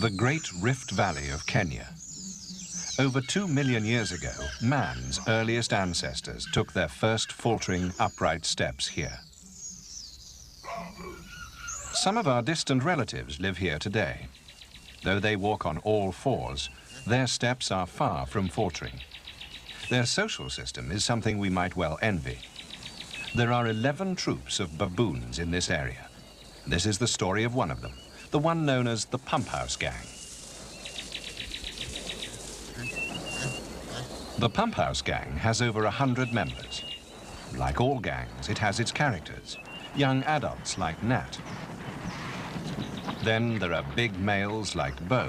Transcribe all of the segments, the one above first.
The Great Rift Valley of Kenya. Over 2 million years ago, man's earliest ancestors took their first faltering, upright steps here. Some of our distant relatives live here today. Though they walk on all fours, their steps are far from faltering. Their social system is something we might well envy. There are 11 troops of baboons in this area. This is the story of one of them, the one known as the Pump House Gang. The Pump House Gang has over 100 members. Like all gangs, it has its characters, young adults like Nat. Then there are big males like Bo.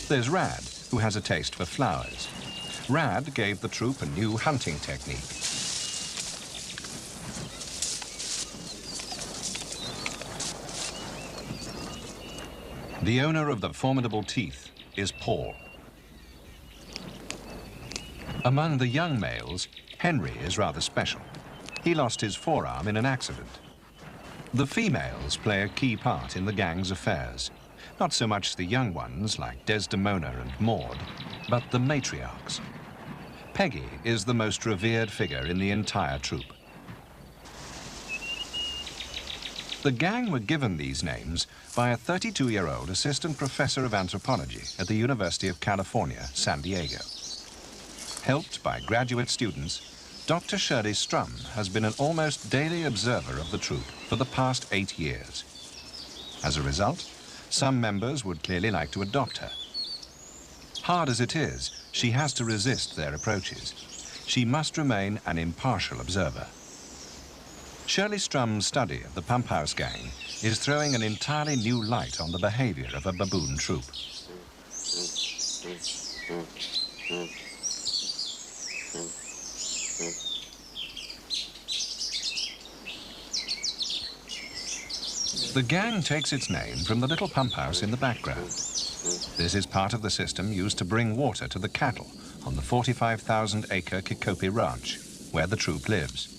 There's Rad, who has a taste for flowers. Rad gave the troop a new hunting technique. The owner of the formidable teeth is Paul. Among the young males, Henry is rather special. He lost his forearm in an accident. The females play a key part in the gang's affairs. Not so much the young ones like Desdemona and Maud, but the matriarchs. Peggy is the most revered figure in the entire troop. The gang were given these names by a 32-year-old assistant professor of anthropology at the University of California, San Diego. Helped by graduate students, Dr. Shirley Strum has been an almost daily observer of the troop for the past 8 years. As a result, some members would clearly like to adopt her. Hard as it is, she has to resist their approaches. She must remain an impartial observer. Shirley Strum's study of the Pump House Gang is throwing an entirely new light on the behavior of a baboon troop. The gang takes its name from the little pump house in the background. This is part of the system used to bring water to the cattle on the 45,000-acre Kikopi Ranch, where the troop lives.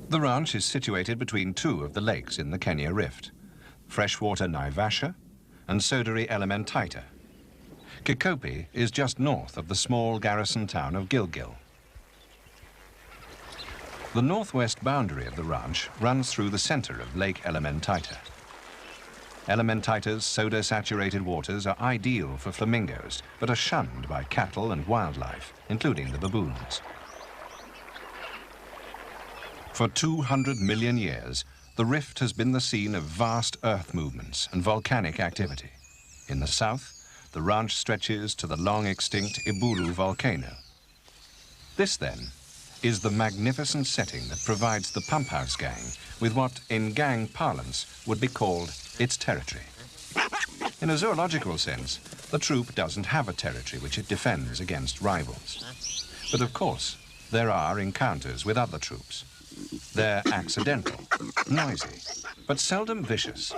The ranch is situated between two of the lakes in the Kenya Rift, freshwater Naivasha and Sodari Elementaita. Kikopi is just north of the small garrison town of Gilgil. The northwest boundary of the ranch runs through the center of Lake Elementaita. Elementaita's soda-saturated waters are ideal for flamingos, but are shunned by cattle and wildlife, including the baboons. For 200 million years, the rift has been the scene of vast earth movements and volcanic activity. In the south, the ranch stretches to the long-extinct Ibulu volcano. This, then, is the magnificent setting that provides the Pump House Gang with what, in gang parlance, would be called its territory. In a zoological sense, the troop doesn't have a territory which it defends against rivals. But of course, there are encounters with other troops. They're accidental, noisy, but seldom vicious.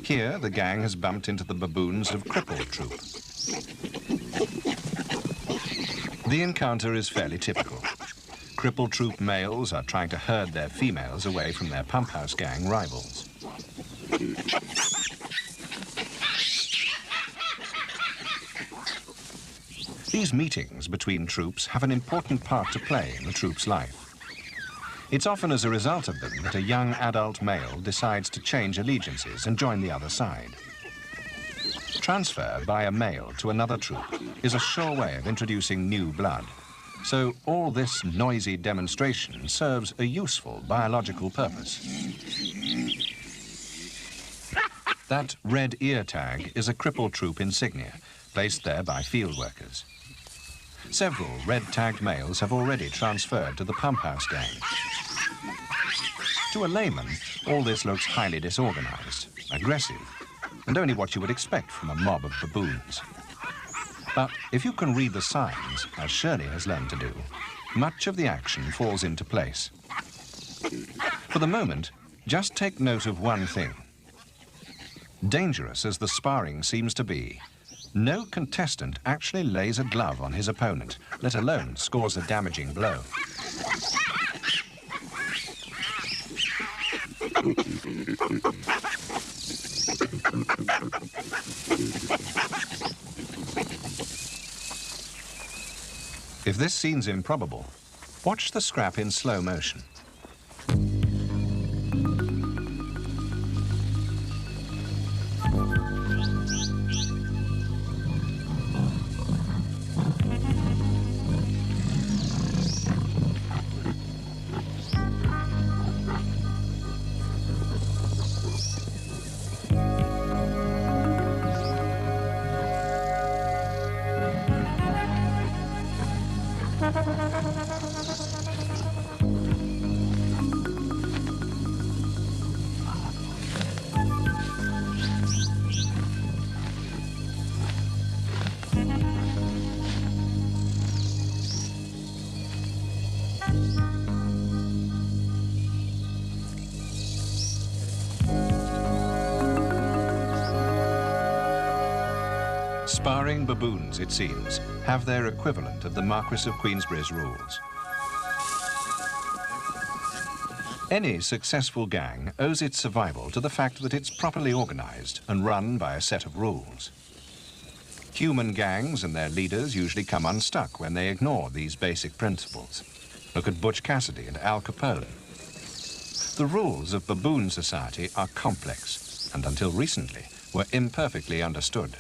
Here, the gang has bumped into the baboons of Crippled Troop. The encounter is fairly typical. Crippled Troop males are trying to herd their females away from their Pump House Gang rivals. These meetings between troops have an important part to play in the troop's life. It's often as a result of them that a young adult male decides to change allegiances and join the other side. Transfer by a male to another troop is a sure way of introducing new blood. So all this noisy demonstration serves a useful biological purpose. That red ear tag is a Crippled Troop insignia, placed there by field workers. Several red-tagged males have already transferred to the Pump House Gang. To a layman, all this looks highly disorganized, aggressive, and only what you would expect from a mob of baboons. But if you can read the signs, as Shirley has learned to do, much of the action falls into place. For the moment, just take note of one thing. Dangerous as the sparring seems to be, No contestant actually lays a glove on his opponent, let alone scores a damaging blow. If this seems improbable, watch the scrap in slow motion. Sparring baboons, it seems, have their equivalent of the Marquis of Queensberry's rules. Any successful gang owes its survival to the fact that it's properly organized and run by a set of rules. Human gangs and their leaders usually come unstuck when they ignore these basic principles. Look at Butch Cassidy and Al Capone. The rules of baboon society are complex and until recently were imperfectly understood.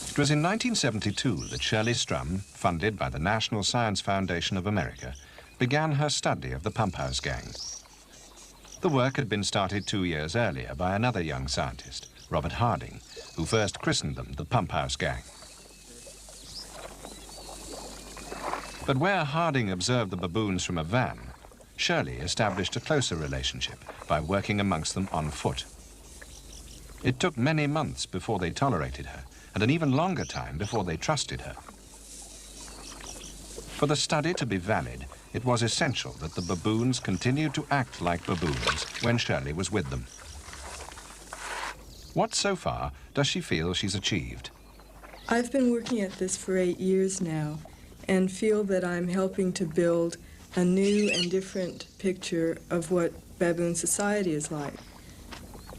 It was in 1972 that Shirley Strum, funded by the National Science Foundation of America, began her study of the Pump House Gang. The work had been started 2 years earlier by another young scientist, Robert Harding, who first christened them the Pump House Gang. But where Harding observed the baboons from a van, Shirley established a closer relationship by working amongst them on foot. It took many months before they tolerated her, and an even longer time before they trusted her. For the study to be valid, it was essential that the baboons continued to act like baboons when Shirley was with them. What so far does she feel she's achieved? I've been working at this for 8 years now and feel that I'm helping to build a new and different picture of what baboon society is like.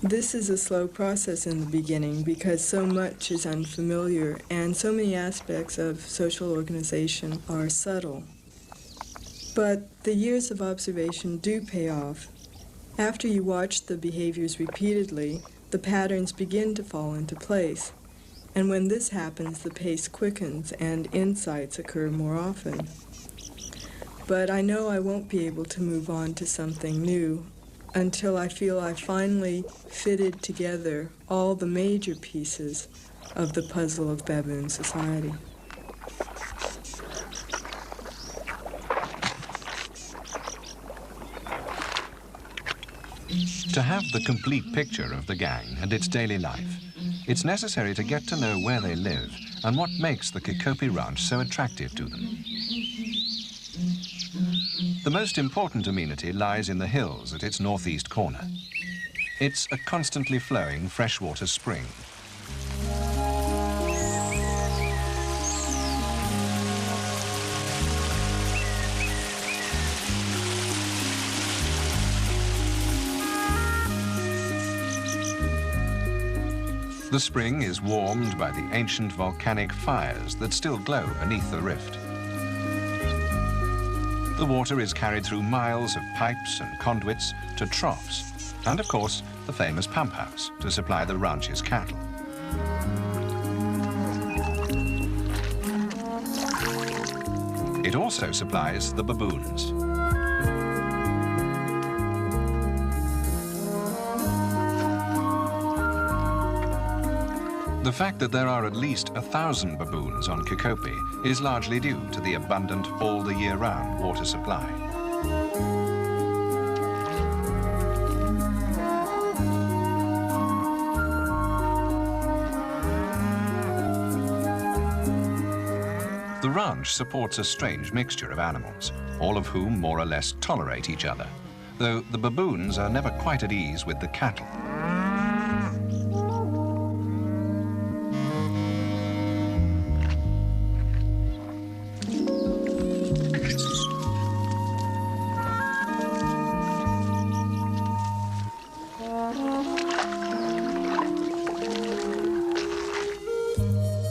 This is a slow process in the beginning because so much is unfamiliar and so many aspects of social organization are subtle. But the years of observation do pay off. After you watch the behaviors repeatedly, the patterns begin to fall into place. And when this happens, the pace quickens and insights occur more often. But I know I won't be able to move on to something new until I feel I finally fitted together all the major pieces of the puzzle of baboon society. To have the complete picture of the gang and its daily life, it's necessary to get to know where they live and what makes the Kikopi Ranch so attractive to them. The most important amenity lies in the hills at its northeast corner. It's a constantly flowing freshwater spring. The spring is warmed by the ancient volcanic fires that still glow beneath the rift. The water is carried through miles of pipes and conduits to troughs, and of course, the famous pump house to supply the ranch's cattle. It also supplies the baboons. The fact that there are at least 1,000 baboons on Kikopi is largely due to the abundant all-the-year-round water supply. The ranch supports a strange mixture of animals, all of whom more or less tolerate each other, though the baboons are never quite at ease with the cattle.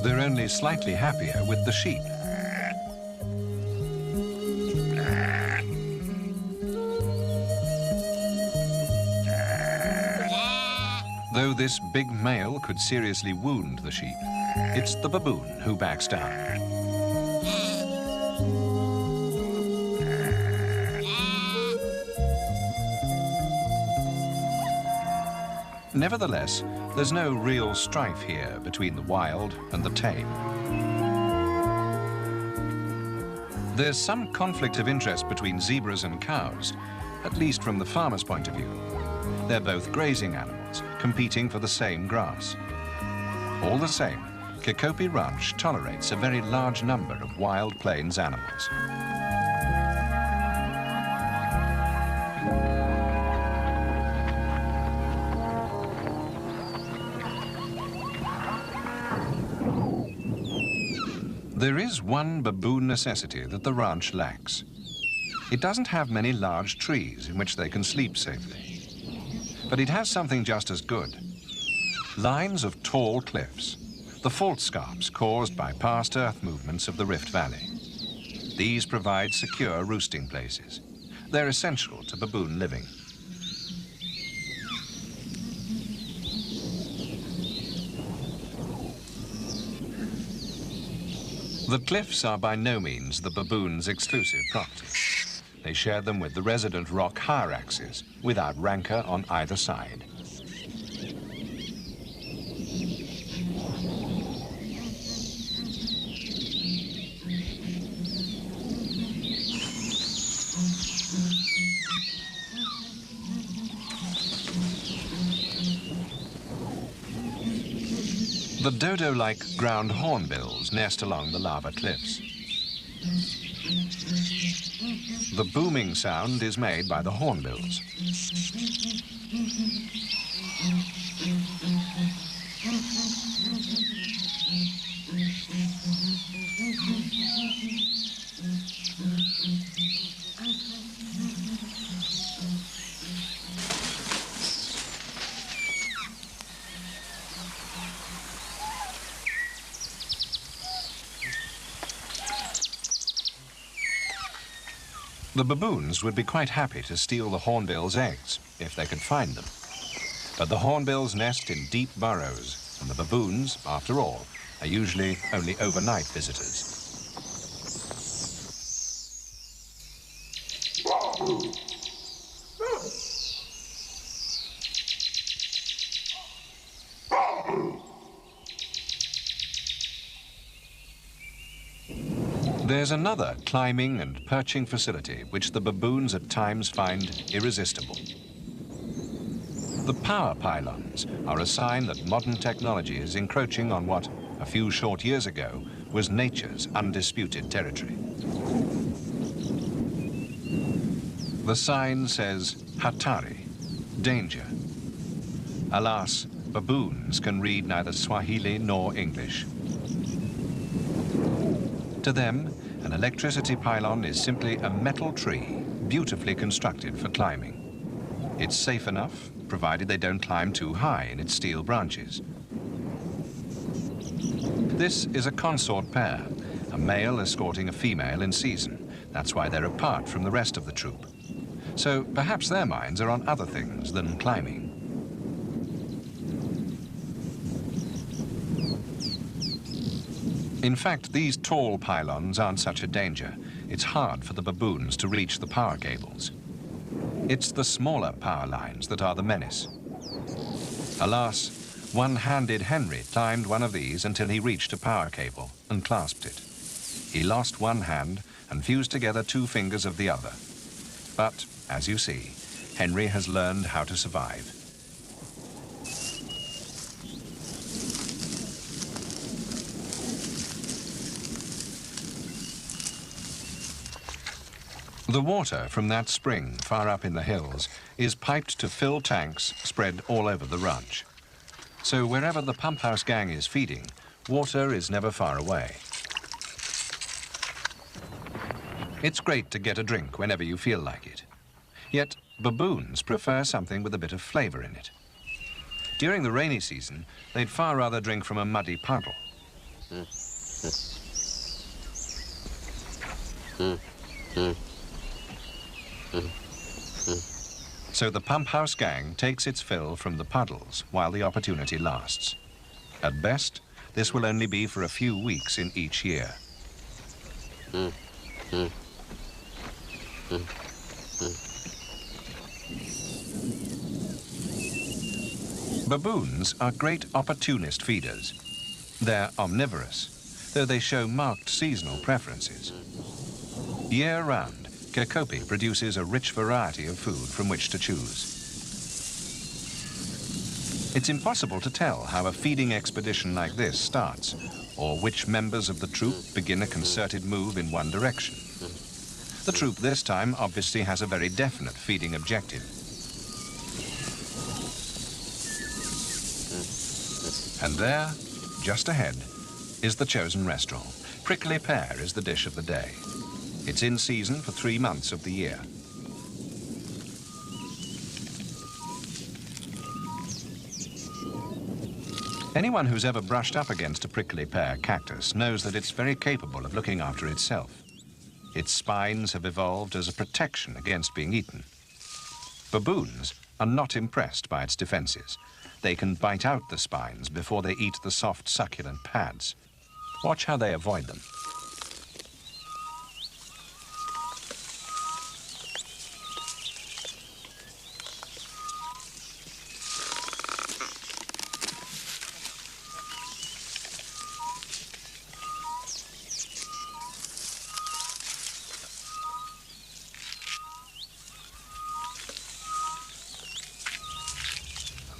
They're only slightly happier with the sheep. Though this big male could seriously wound the sheep, it's the baboon who backs down. Nevertheless, there's no real strife here between the wild and the tame. There's some conflict of interest between zebras and cows, at least from the farmer's point of view. They're both grazing animals, competing for the same grass. All the same, Kikopi Ranch tolerates a very large number of wild plains animals. There is one baboon necessity that the ranch lacks. It doesn't have many large trees in which they can sleep safely. But it has something just as good. Lines of tall cliffs, the fault scarps caused by past earth movements of the Rift Valley. These provide secure roosting places. They're essential to baboon living. The cliffs are by no means the baboons' exclusive property. They share them with the resident rock hyraxes, without rancor on either side. The dodo-like ground hornbills nest along the lava cliffs. The booming sound is made by the hornbills. The baboons would be quite happy to steal the hornbill's eggs, if they could find them. But the hornbills nest in deep burrows, and the baboons, after all, are usually only overnight visitors. There's another climbing and perching facility which the baboons at times find irresistible. The power pylons are a sign that modern technology is encroaching on what, a few short years ago, was nature's undisputed territory. The sign says, Hatari, danger. Alas, baboons can read neither Swahili nor English. To them, an electricity pylon is simply a metal tree, beautifully constructed for climbing. It's safe enough, provided they don't climb too high in its steel branches. This is a consort pair, a male escorting a female in season. That's why they're apart from the rest of the troop. So perhaps their minds are on other things than climbing. In fact, these tall pylons aren't such a danger. It's hard for the baboons to reach the power cables. It's the smaller power lines that are the menace. Alas, one-handed Henry climbed one of these until he reached a power cable and clasped it. He lost one hand and fused together two fingers of the other. But, as you see, Henry has learned how to survive. The water from that spring far up in the hills is piped to fill tanks spread all over the ranch. So wherever the pump house gang is feeding, water is never far away. It's great to get a drink whenever you feel like it. Yet baboons prefer something with a bit of flavor in it. During the rainy season, they'd far rather drink from a muddy puddle. So the pump house gang takes its fill from the puddles while the opportunity lasts. At best, this will only be for a few weeks in each year. Baboons are great opportunist feeders. They're omnivorous, though they show marked seasonal preferences. Year-round, Kirkopi produces a rich variety of food from which to choose. It's impossible to tell how a feeding expedition like this starts, or which members of the troop begin a concerted move in one direction. The troop this time obviously has a very definite feeding objective. And there, just ahead, is the chosen restaurant. Prickly pear is the dish of the day. It's in season for 3 months of the year. Anyone who's ever brushed up against a prickly pear cactus knows that it's very capable of looking after itself. Its spines have evolved as a protection against being eaten. Baboons are not impressed by its defenses. They can bite out the spines before they eat the soft, succulent pads. Watch how they avoid them.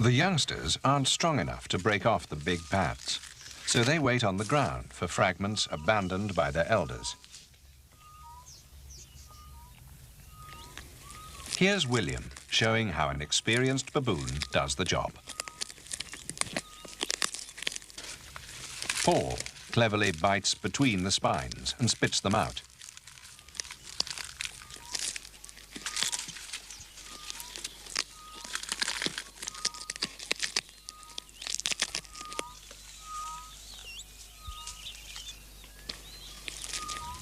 The youngsters aren't strong enough to break off the big pads, so they wait on the ground for fragments abandoned by their elders. Here's William showing how an experienced baboon does the job. Paul cleverly bites between the spines and spits them out.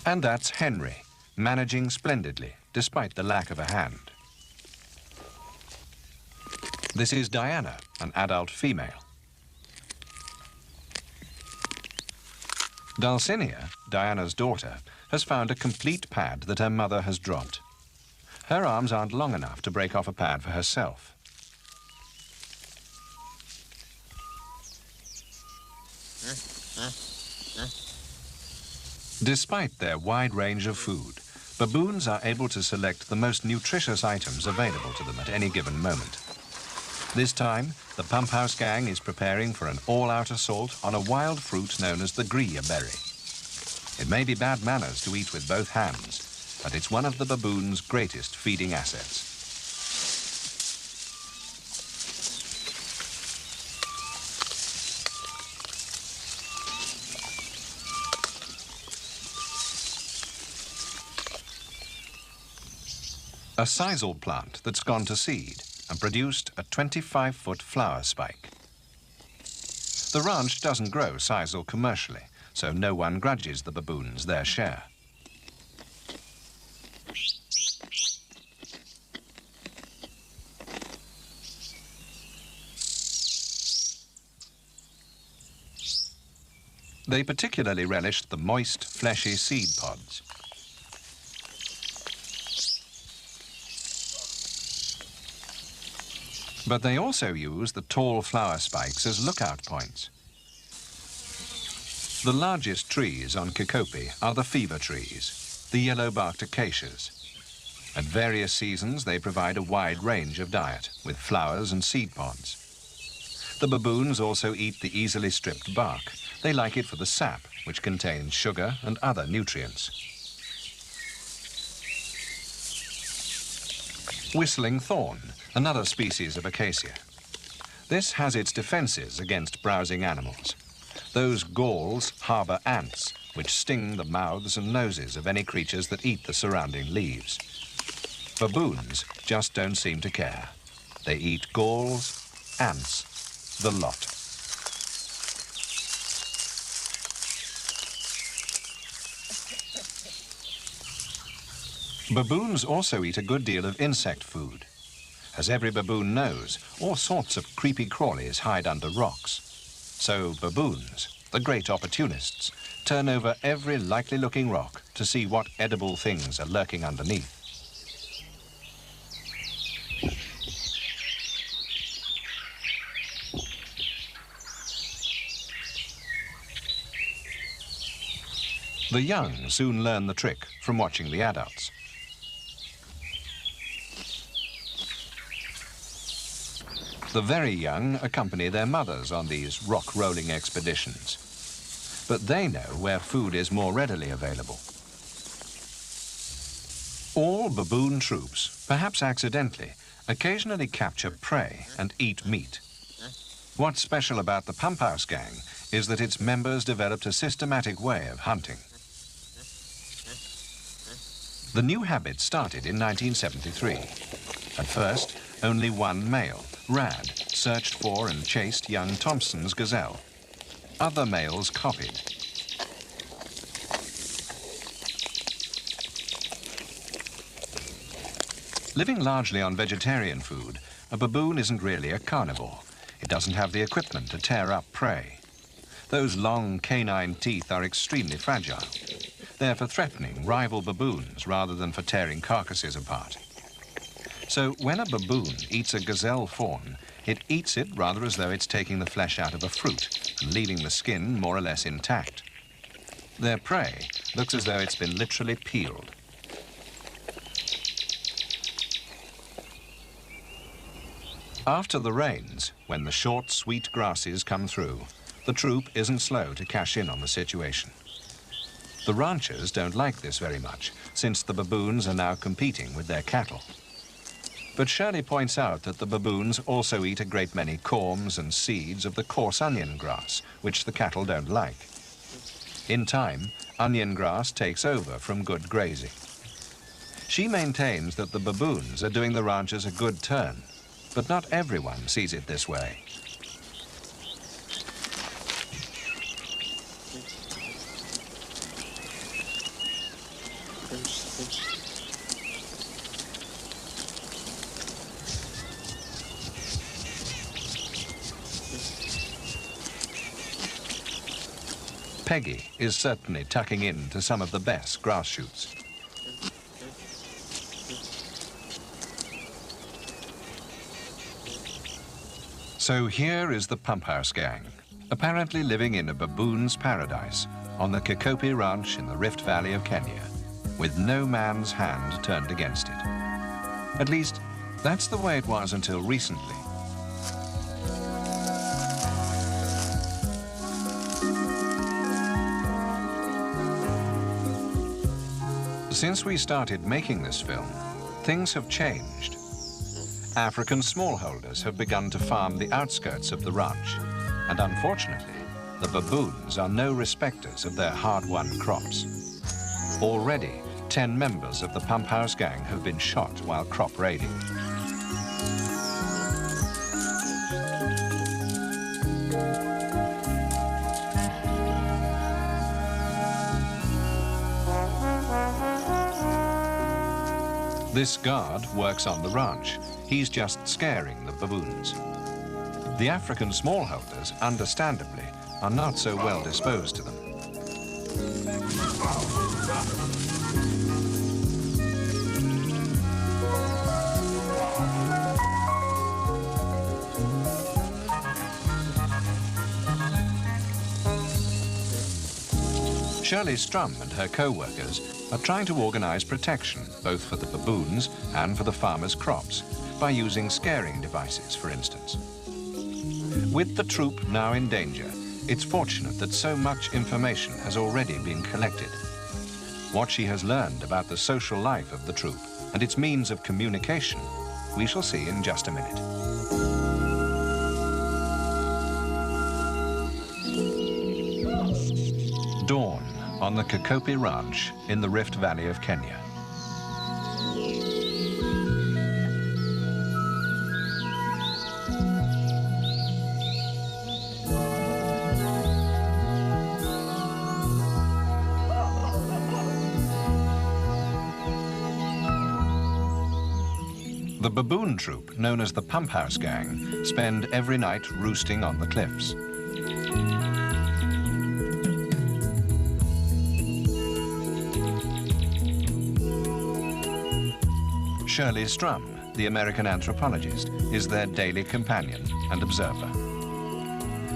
And that's Henry, managing splendidly, despite the lack of a hand. This is Diana, an adult female. Dulcinea, Diana's daughter, has found a complete pad that her mother has dropped. Her arms aren't long enough to break off a pad for herself. Despite their wide range of food, baboons are able to select the most nutritious items available to them at any given moment. This time, the pump house gang is preparing for an all-out assault on a wild fruit known as the grilla berry. It may be bad manners to eat with both hands, but it's one of the baboon's greatest feeding assets. A sisal plant that's gone to seed and produced a 25-foot flower spike. The ranch doesn't grow sisal commercially, so no one grudges the baboons their share. They particularly relished the moist, fleshy seed pods. But they also use the tall flower spikes as lookout points. The largest trees on Kirkopi are the fever trees, the yellow-barked acacias. At various seasons, they provide a wide range of diet, with flowers and seed pods. The baboons also eat the easily stripped bark. They like it for the sap, which contains sugar and other nutrients. Whistling thorn, another species of acacia. This has its defenses against browsing animals. Those galls harbour ants, which sting the mouths and noses of any creatures that eat the surrounding leaves. Baboons just don't seem to care. They eat galls, ants, the lot. Baboons also eat a good deal of insect food. As every baboon knows, all sorts of creepy crawlies hide under rocks. So baboons, the great opportunists, turn over every likely-looking rock to see what edible things are lurking underneath. The young soon learn the trick from watching the adults. The very young accompany their mothers on these rock-rolling expeditions. But they know where food is more readily available. All baboon troops, perhaps accidentally, occasionally capture prey and eat meat. What's special about the Pump House Gang is that its members developed a systematic way of hunting. The new habit started in 1973. At first, only one male, Rad, searched for and chased young Thompson's gazelle. Other males copied. Living largely on vegetarian food, a baboon isn't really a carnivore. It doesn't have the equipment to tear up prey. Those long canine teeth are extremely fragile. They're for threatening rival baboons rather than for tearing carcasses apart. So when a baboon eats a gazelle fawn, it eats it rather as though it's taking the flesh out of a fruit and leaving the skin more or less intact. Their prey looks as though it's been literally peeled. After the rains, when the short, sweet grasses come through, the troop isn't slow to cash in on the situation. The ranchers don't like this very much, since the baboons are now competing with their cattle. But Shirley points out that the baboons also eat a great many corms and seeds of the coarse onion grass, which the cattle don't like. In time, onion grass takes over from good grazing. She maintains that the baboons are doing the ranchers a good turn, but not everyone sees it this way. Peggy is certainly tucking in to some of the best grass shoots. So here is the Pump House Gang, apparently living in a baboon's paradise on the Kikopi Ranch in the Rift Valley of Kenya, with no man's hand turned against it. At least, that's the way it was until recently. Since we started making this film, things have changed. African smallholders have begun to farm the outskirts of the ranch, and unfortunately, the baboons are no respecters of their hard-won crops. Already, 10 members of the Pump House Gang have been shot while crop raiding. This guard works on the ranch. He's just scaring the baboons. The African smallholders, understandably, are not so well disposed to them. Shirley Strum and her co-workers are trying to organize protection, both for the baboons and for the farmers' crops, by using scaring devices, for instance. With the troop now in danger, it's fortunate that so much information has already been collected. What she has learned about the social life of the troop and its means of communication We shall see in just a minute. Dawn on the Kokopi Ranch in the Rift Valley of Kenya. The Baboon troop, known as the Pump House Gang, spend every night roosting on the cliffs. Shirley Strum, the American anthropologist, is their daily companion and observer.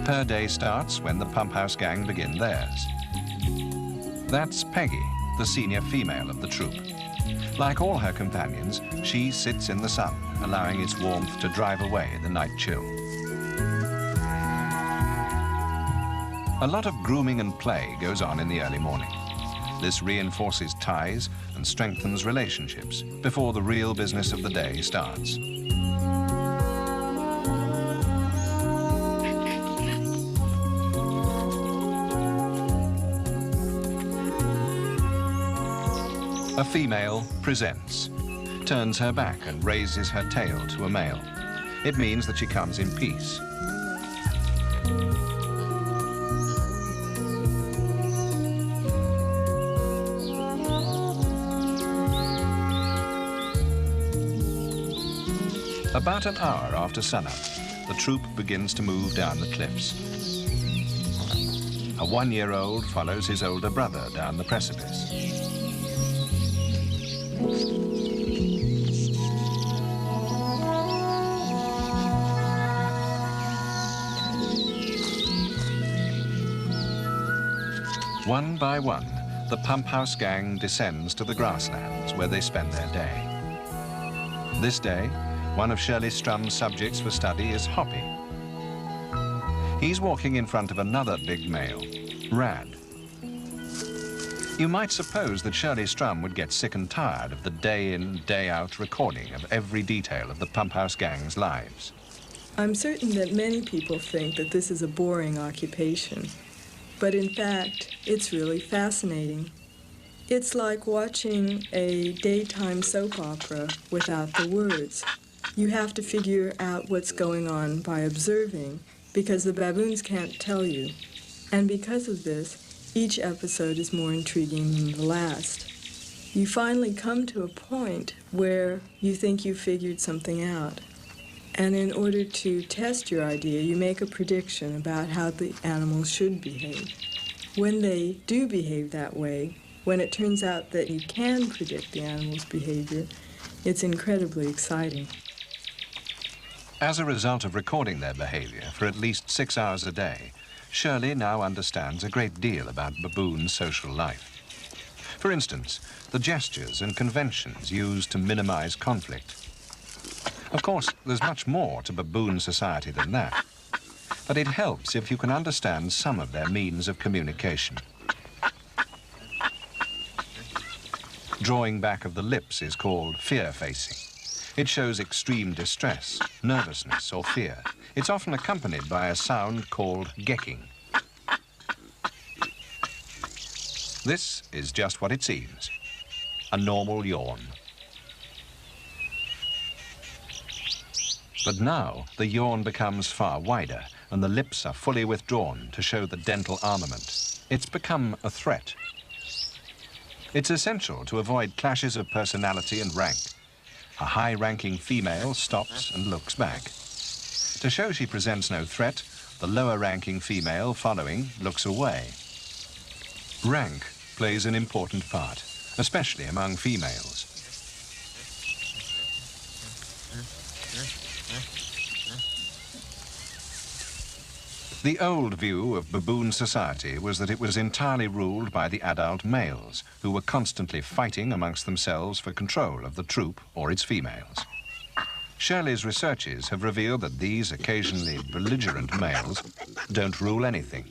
Her day starts when the Pump House Gang begin theirs. That's Peggy, the senior female of the troop. Like all her companions, she sits in the sun, allowing its warmth to drive away the night chill. A lot of grooming and play goes on in the early morning. This reinforces ties and strengthens relationships before the real business of the day starts. A female presents, turns her back and raises her tail to a male. It means that she comes in peace. About an hour after sunup, the troop begins to move down the cliffs. A 1-year-old follows his older brother down the precipice. One by one, the Pump House Gang descends to the grasslands where they spend their day. This day, one of Shirley Strum's subjects for study is Hoppy. He's walking in front of another big male, Rad. You might suppose that Shirley Strum would get sick and tired of the day-in, day-out recording of every detail of the Pump House Gang's lives. I'm certain that many people think that this is a boring occupation, but in fact, it's really fascinating. It's like watching a daytime soap opera without the words. You have to figure out what's going on by observing, because the baboons can't tell you. And because of this, each episode is more intriguing than the last. You finally come to a point where you think you figured something out. And in order to test your idea, you make a prediction about how the animals should behave. When they do behave that way, when it turns out that you can predict the animal's behavior, it's incredibly exciting. As a result of recording their behavior for at least 6 hours a day, Shirley now understands a great deal about baboon social life. For instance, the gestures and conventions used to minimize conflict. Of course, there's much more to baboon society than that, but it helps if you can understand some of their means of communication. Drawing back of the lips is called fear-facing. It shows extreme distress, nervousness, or fear. It's often accompanied by a sound called gecking. This is just what it seems, a normal yawn. But now the yawn becomes far wider and the lips are fully withdrawn to show the dental armament. It's become a threat. It's essential to avoid clashes of personality and rank. A high-ranking female stops and looks back. To show she presents no threat, the lower-ranking female following looks away. Rank plays an important part, especially among females. The old view of baboon society was that it was entirely ruled by the adult males, who were constantly fighting amongst themselves for control of the troop or its females. Shirley's researches have revealed that these occasionally belligerent males don't rule anything.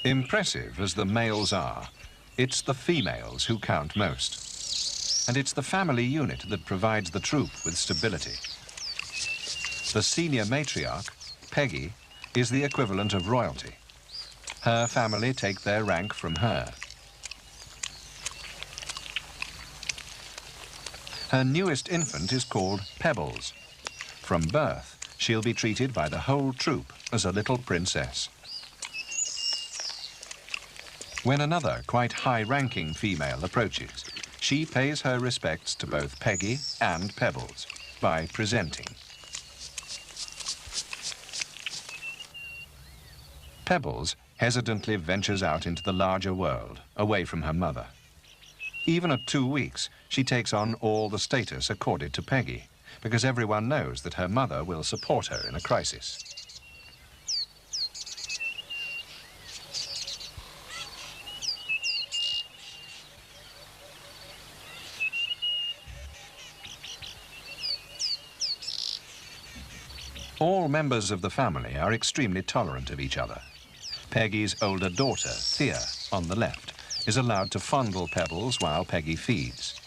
Impressive as the males are, it's the females who count most. And it's the family unit that provides the troop with stability. The senior matriarch, Peggy, is the equivalent of royalty. Her family take their rank from her. Her newest infant is called Pebbles. From birth, she'll be treated by the whole troop as a little princess. When another quite high-ranking female approaches, she pays her respects to both Peggy and Pebbles by presenting. Pebbles hesitantly ventures out into the larger world, away from her mother. Even at 2 weeks, she takes on all the status accorded to Peggy, because everyone knows that her mother will support her in a crisis. All members of the family are extremely tolerant of each other. Peggy's older daughter, Thea, on the left, is allowed to fondle Pebbles while Peggy feeds.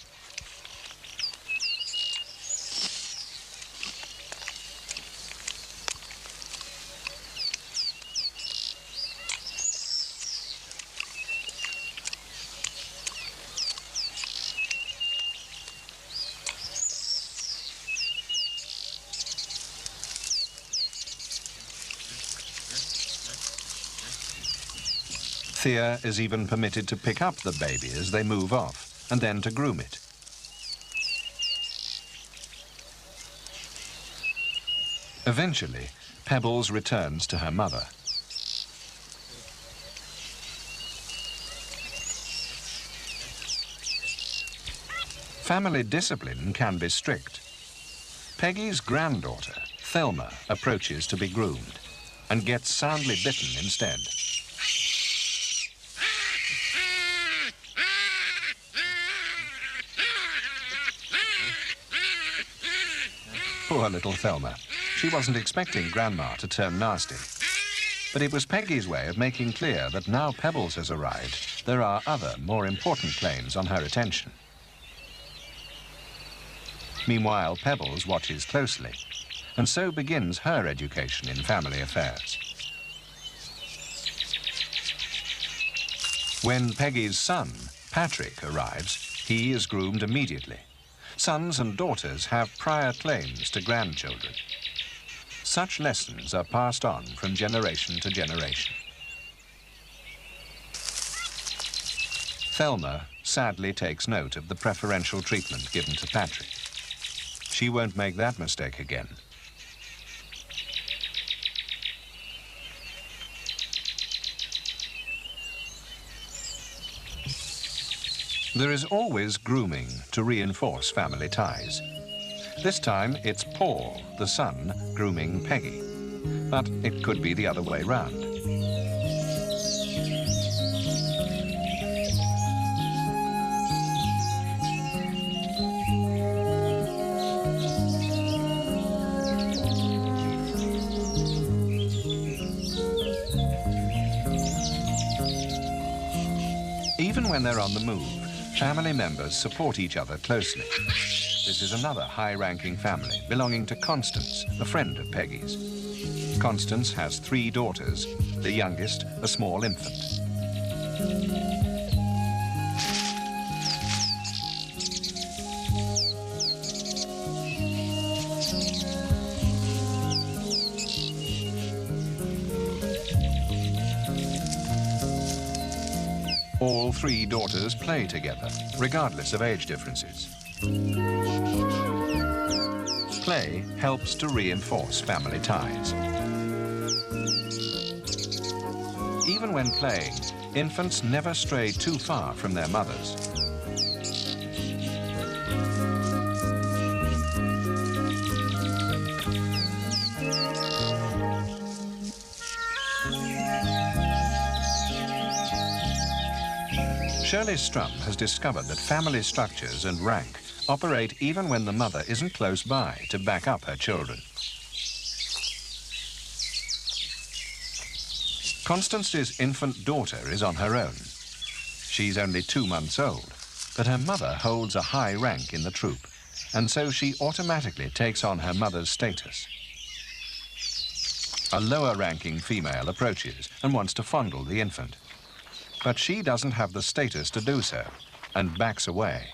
Thea is even permitted to pick up the baby as they move off, and then to groom it. Eventually, Pebbles returns to her mother. Family discipline can be strict. Peggy's granddaughter, Thelma, approaches to be groomed and gets soundly bitten instead. Poor little Thelma. She wasn't expecting Grandma to turn nasty. But it was Peggy's way of making clear that now Pebbles has arrived, there are other, more important claims on her attention. Meanwhile, Pebbles watches closely, and so begins her education in family affairs. When Peggy's son, Patrick, arrives, he is groomed immediately. Sons and daughters have prior claims to grandchildren. Such lessons are passed on from generation to generation. Thelma sadly takes note of the preferential treatment given to Patrick. She won't make that mistake again. There is always grooming to reinforce family ties. This time it's Paul, the son, grooming Peggy. But it could be the other way round. Even when they're on the move, family members support each other closely. This is another high-ranking family belonging to Constance, a friend of Peggy's. Constance has 3 daughters, the youngest a small infant. All 3 daughters play together, regardless of age differences. Play helps to reinforce family ties. Even when playing, infants never stray too far from their mothers. Shirley Strum has discovered that family structures and rank operate even when the mother isn't close by to back up her children. Constance's infant daughter is on her own. She's only 2 months old, but her mother holds a high rank in the troop, and so she automatically takes on her mother's status. A lower-ranking female approaches and wants to fondle the infant, but she doesn't have the status to do so and backs away.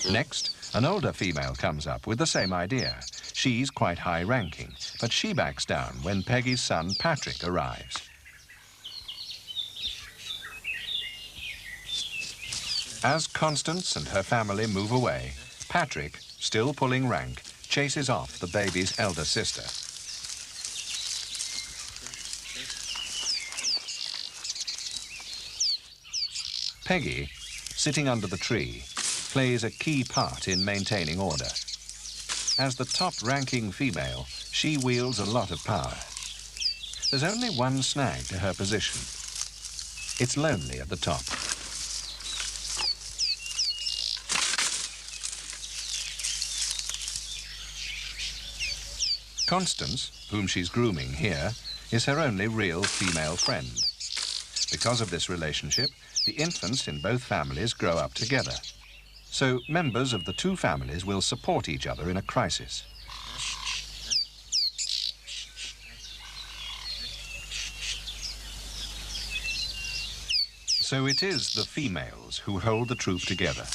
Next, an older female comes up with the same idea. She's quite high-ranking, but she backs down when Peggy's son Patrick arrives. As Constance and her family move away, Patrick, still pulling rank, chases off the baby's elder sister. Peggy, sitting under the tree, plays a key part in maintaining order. As the top-ranking female, she wields a lot of power. There's only one snag to her position. It's lonely at the top. Constance, whom she's grooming here, is her only real female friend. Because of this relationship, the infants in both families grow up together. So members of the two families will support each other in a crisis. So it is the females who hold the troop together.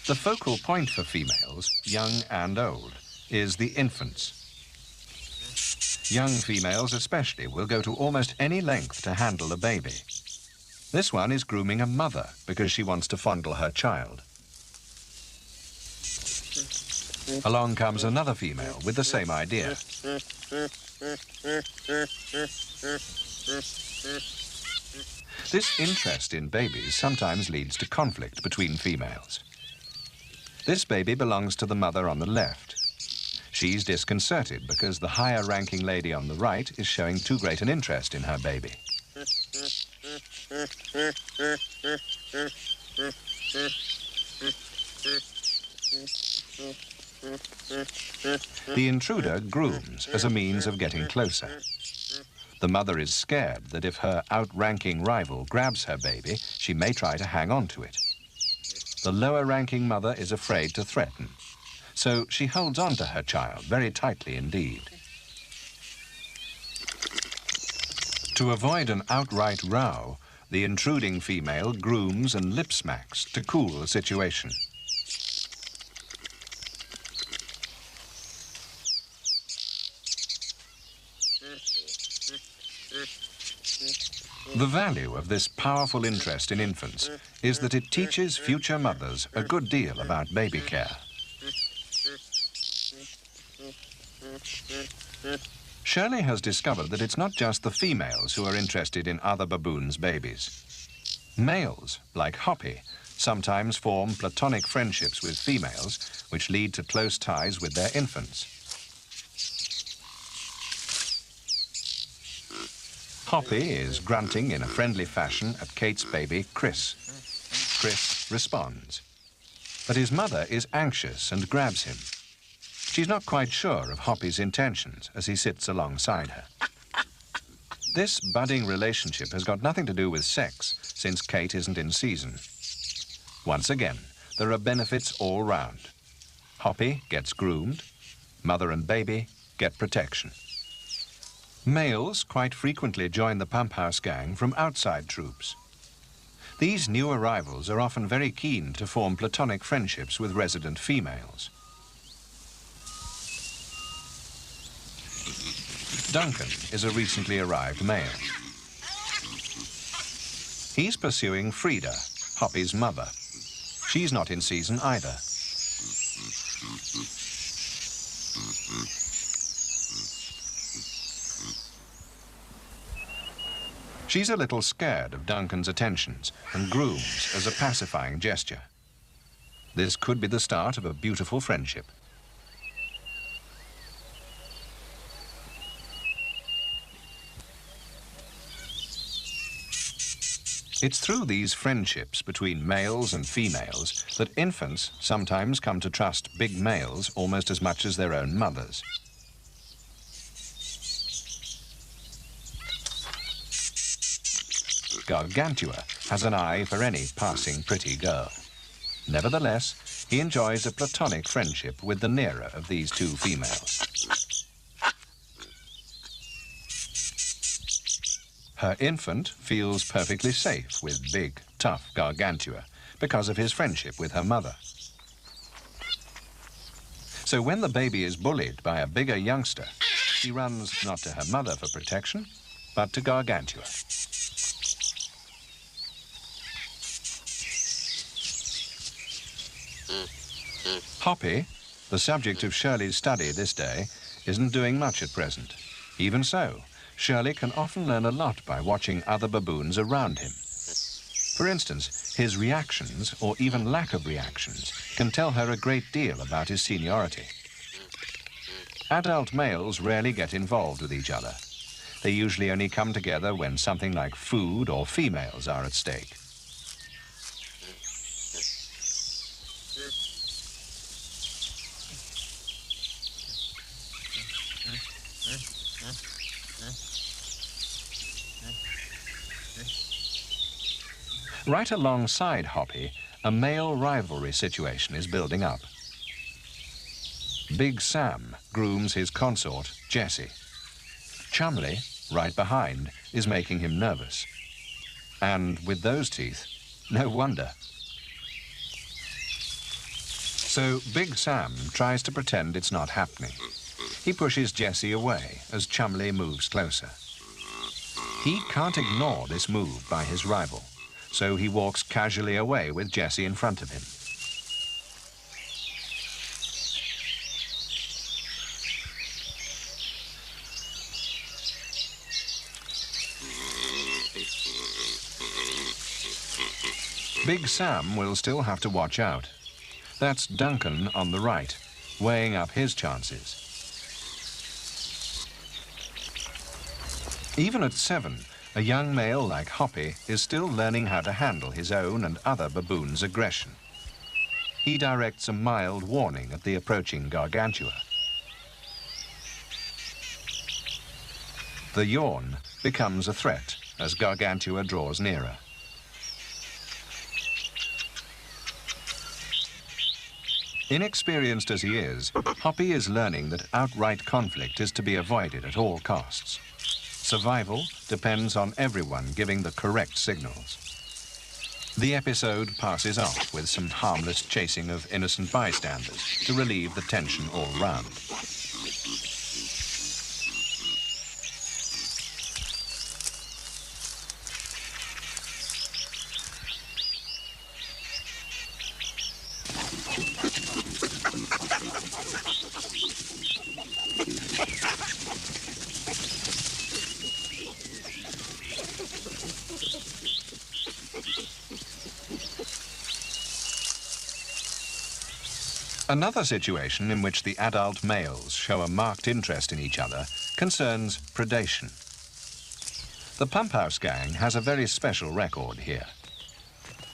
The focal point for females, young and old, is the infants. Young females especially will go to almost any length to handle a baby. This one is grooming a mother because she wants to fondle her child. Along comes another female with the same idea. This interest in babies sometimes leads to conflict between females. This baby belongs to the mother on the left. She's disconcerted because the higher-ranking lady on the right is showing too great an interest in her baby. The intruder grooms as a means of getting closer. The mother is scared that if her outranking rival grabs her baby, she may try to hang on to it. The lower-ranking mother is afraid to threaten, so she holds on to her child very tightly indeed. To avoid an outright row, the intruding female grooms and lip smacks to cool the situation. The value of this powerful interest in infants is that it teaches future mothers a good deal about baby care. Shirley has discovered that it's not just the females who are interested in other baboons' babies. Males, like Hoppy, sometimes form platonic friendships with females, which lead to close ties with their infants. Hoppy is grunting in a friendly fashion at Kate's baby, Chris. Chris responds, but his mother is anxious and grabs him. She's not quite sure of Hoppy's intentions as he sits alongside her. This budding relationship has got nothing to do with sex, since Kate isn't in season. Once again, there are benefits all round. Hoppy gets groomed, mother and baby get protection. Males quite frequently join the pump house gang from outside troops. These new arrivals are often very keen to form platonic friendships with resident females. Duncan is a recently arrived male. He's pursuing Frida, Hoppy's mother. She's not in season either. She's a little scared of Duncan's attentions and grooms as a pacifying gesture. This could be the start of a beautiful friendship. It's through these friendships between males and females that infants sometimes come to trust big males almost as much as their own mothers. Gargantua has an eye for any passing pretty girl. Nevertheless, he enjoys a platonic friendship with the nearer of these two females. Her infant feels perfectly safe with big, tough Gargantua because of his friendship with her mother. So when the baby is bullied by a bigger youngster, she runs not to her mother for protection, but to Gargantua. Hoppy, the subject of Shirley's study this day, isn't doing much at present. Even so, Shirley can often learn a lot by watching other baboons around him. For instance, his reactions, or even lack of reactions, can tell her a great deal about his seniority. Adult males rarely get involved with each other. They usually only come together when something like food or females are at stake. Right alongside Hoppy, a male rivalry situation is building up. Big Sam grooms his consort, Jessie. Chumley, right behind, is making him nervous. And with those teeth, no wonder. So Big Sam tries to pretend it's not happening. He pushes Jessie away as Chumley moves closer. He can't ignore this move by his rival, so he walks casually away with Jessie in front of him. Big Sam will still have to watch out. That's Duncan on the right, weighing up his chances. Even at 7, a young male like Hoppy is still learning how to handle his own and other baboons' aggression. He directs a mild warning at the approaching Gargantua. The yawn becomes a threat as Gargantua draws nearer. Inexperienced as he is, Hoppy is learning that outright conflict is to be avoided at all costs. Survival depends on everyone giving the correct signals. The episode passes off with some harmless chasing of innocent bystanders to relieve the tension all round. Another situation in which the adult males show a marked interest in each other concerns predation. The Pump House gang has a very special record here.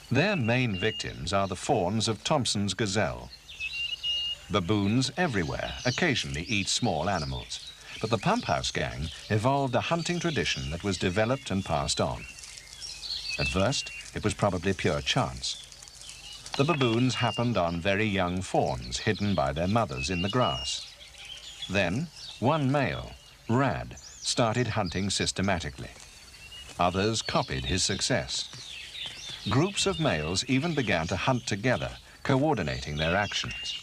Their main victims are the fawns of Thompson's gazelle. Baboons everywhere occasionally eat small animals, but the Pump House gang evolved a hunting tradition that was developed and passed on. At first, it was probably pure chance. The baboons happened on very young fawns hidden by their mothers in the grass. Then, one male, Rad, started hunting systematically. Others copied his success. Groups of males even began to hunt together, coordinating their actions.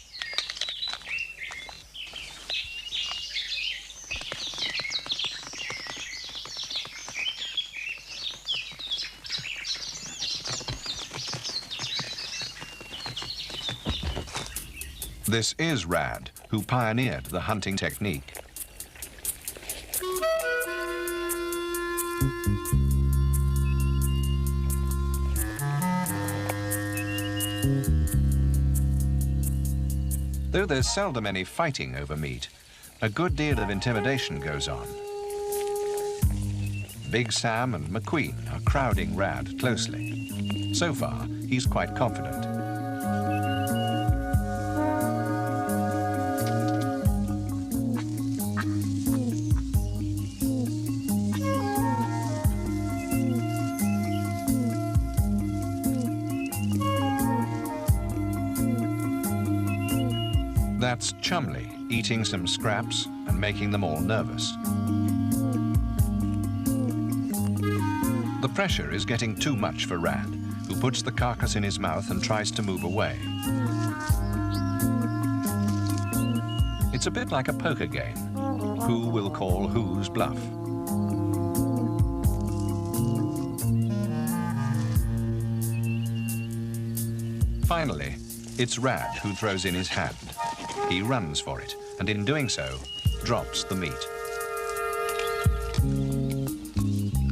This is Rad, who pioneered the hunting technique. Though there's seldom any fighting over meat, a good deal of intimidation goes on. Big Sam and McQueen are crowding Rad closely. So far, he's quite confident. That's Chumley eating some scraps and making them all nervous. The pressure is getting too much for Rad, who puts the carcass in his mouth and tries to move away. It's a bit like a poker game. Who will call whose bluff? Finally, it's Rad who throws in his hand. He runs for it, and in doing so, drops the meat.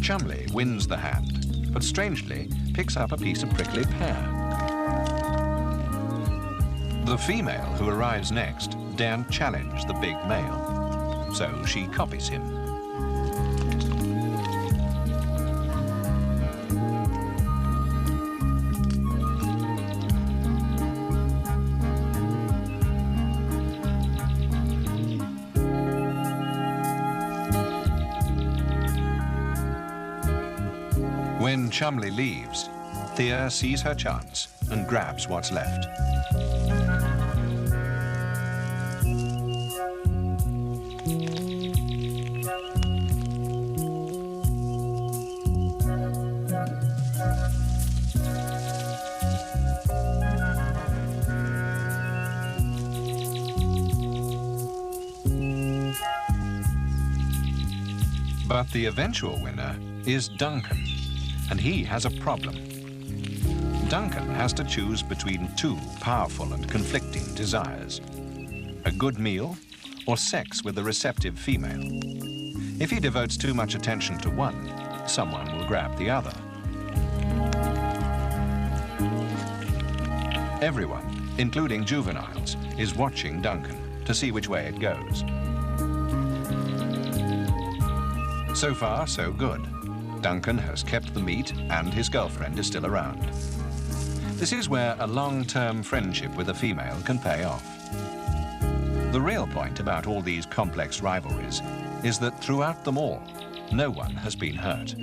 Chumley wins the hand, but strangely picks up a piece of prickly pear. The female who arrives next daren't challenge the big male, so she copies him. When Chumley leaves, Thea sees her chance and grabs what's left. But the eventual winner is Duncan. And he has a problem. Duncan has to choose between two powerful and conflicting desires: a good meal or sex with a receptive female. If he devotes too much attention to one, someone will grab the other. Everyone, including juveniles, is watching Duncan to see which way it goes. So far, so good. Duncan has kept the meat and his girlfriend is still around. This is where a long-term friendship with a female can pay off. The real point about all these complex rivalries is that throughout them all, no one has been hurt.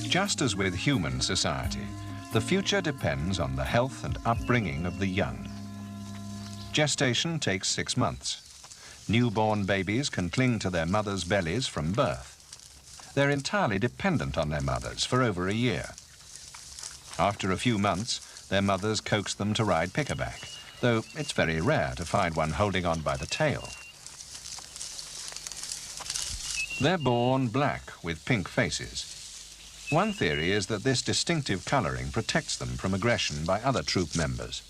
Just as with human society, the future depends on the health and upbringing of the young. Gestation takes 6 months. Newborn babies can cling to their mothers' bellies from birth. They're entirely dependent on their mothers for over a year. After a few months, their mothers coax them to ride pickaback, though it's very rare to find one holding on by the tail. They're born black with pink faces. One theory is that this distinctive coloring protects them from aggression by other troop members.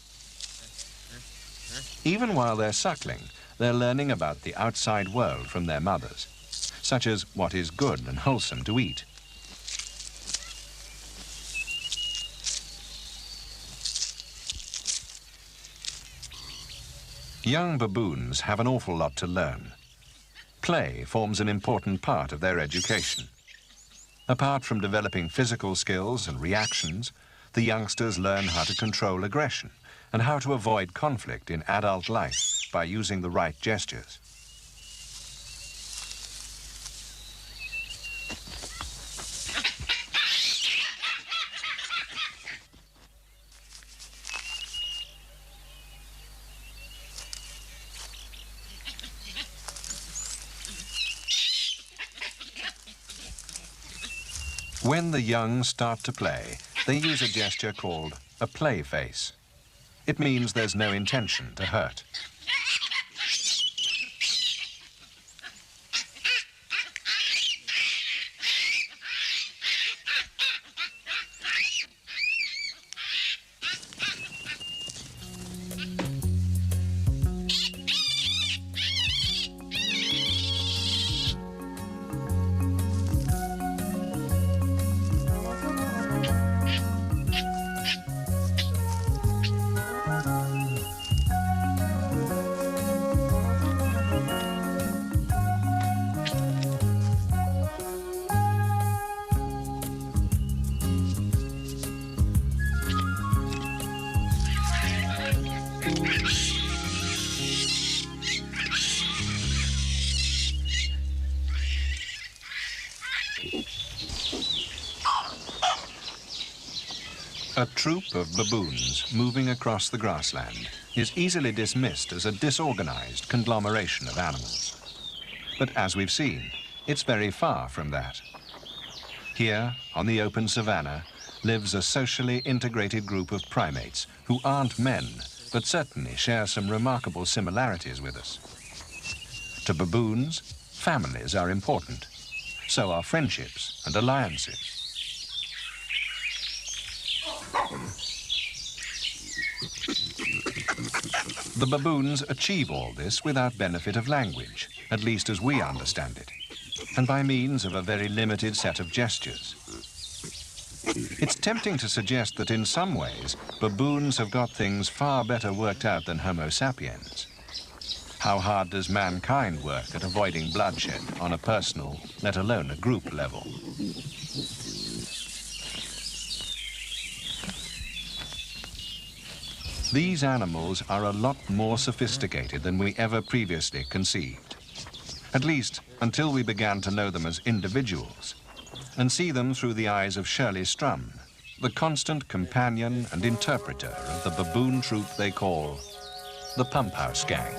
Even while they're suckling, they're learning about the outside world from their mothers, such as what is good and wholesome to eat. Young baboons have an awful lot to learn. Play forms an important part of their education. Apart from developing physical skills and reactions, the youngsters learn how to control aggression and how to avoid conflict in adult life by using the right gestures. When the young start to play, they use a gesture called a play face. It means there's no intention to hurt. A troop of baboons moving across the grassland is easily dismissed as a disorganized conglomeration of animals. But as we've seen, it's very far from that. Here, on the open savanna, lives a socially integrated group of primates who aren't men, but certainly share some remarkable similarities with us. To baboons, families are important. So are friendships and alliances. The baboons achieve all this without benefit of language, at least as we understand it, and by means of a very limited set of gestures. It's tempting to suggest that in some ways, baboons have got things far better worked out than Homo sapiens. How hard does mankind work at avoiding bloodshed on a personal, let alone a group level? These animals are a lot more sophisticated than we ever previously conceived. At least until we began to know them as individuals and see them through the eyes of Shirley Strum, the constant companion and interpreter of the baboon troop they call the Pump House Gang.